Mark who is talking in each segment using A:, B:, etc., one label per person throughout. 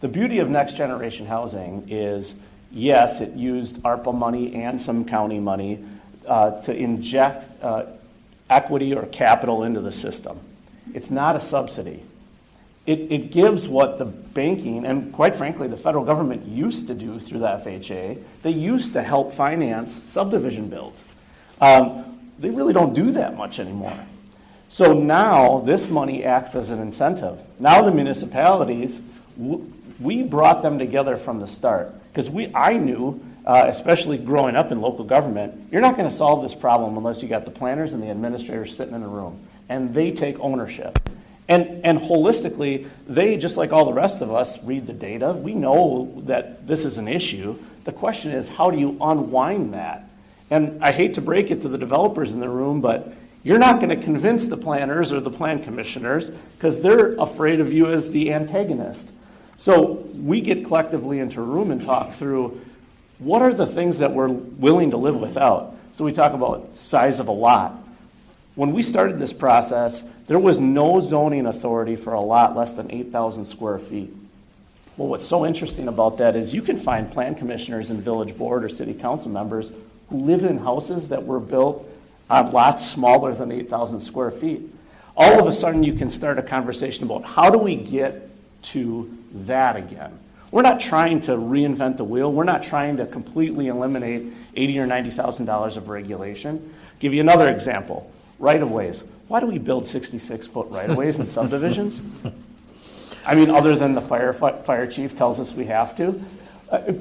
A: The beauty of Next Generation Housing is, yes, it used ARPA money and some county money to inject equity or capital into the system. It's not a subsidy. It gives what the banking and, quite frankly, the federal government used to do through the FHA. They used to help finance subdivision builds. They really don't do that much anymore. So now this money acts as an incentive. Now the municipalities, we brought them together from the start because I knew, especially growing up in local government, you're not going to solve this problem unless you got the planners and the administrators sitting in a room and they take ownership. And holistically, they, just like all the rest of us, read the data. We know that this is an issue. The question is, how do you unwind that? And I hate to break it to the developers in the room, but you're not going to convince the planners or the plan commissioners because they're afraid of you as the antagonist. So we get collectively into a room and talk through what are the things that we're willing to live without. So we talk about size of a lot. When we started this process, there was no zoning authority for a lot less than 8,000 square feet. Well, what's so interesting about that is you can find plan commissioners and village board or city council members who live in houses that were built on lots smaller than 8,000 square feet. All of a sudden, you can start a conversation about how do we get to that again. We're not trying to reinvent the wheel. We're not trying to completely eliminate $80,000 or $90,000 of regulation. Give you another example, right-of-ways. Why do we build 66-foot right-of-ways in subdivisions? I mean, other than the fire chief tells us we have to.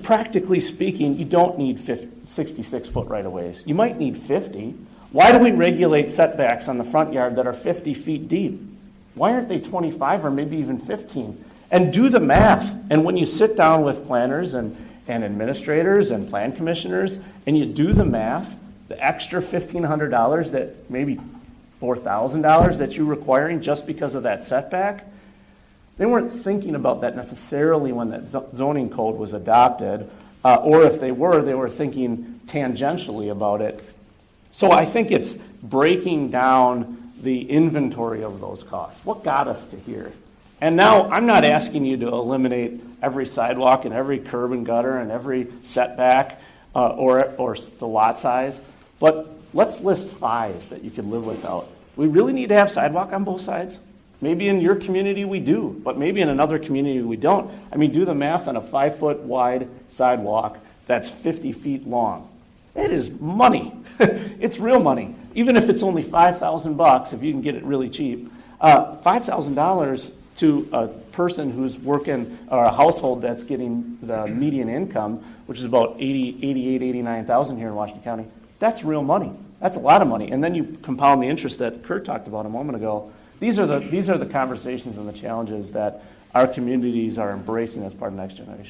A: Practically speaking, you don't need 66-foot right-of-ways. You might need 50. Why do we regulate setbacks on the front yard that are 50 feet deep? Why aren't they 25 or maybe even 15? And do the math. And when you sit down with planners and administrators and plan commissioners and you do the math, the extra $1,500 that maybe $4,000 that you're requiring just because of that setback, they weren't thinking about that necessarily when that zoning code was adopted, or if they were thinking tangentially about it. So I think it's breaking down the inventory of those costs. What got us to here? And now I'm not asking you to eliminate every sidewalk and every curb and gutter and every setback or the lot size, but let's list 5 that you can live without. We really need to have sidewalk on both sides. Maybe in your community we do, but maybe in another community we don't. I mean, do the math on a 5-foot wide sidewalk that's 50 feet long. It is money. It's real money. Even if it's only $5,000, if you can get it really cheap, $5,000 to a person who's working, or a household that's getting the median income, which is about $88,000 here in Washington County, that's real money. That's a lot of money. And then you compound the interest that Kurt talked about a moment ago. These are the conversations and the challenges that our communities are embracing as part of Next Generation.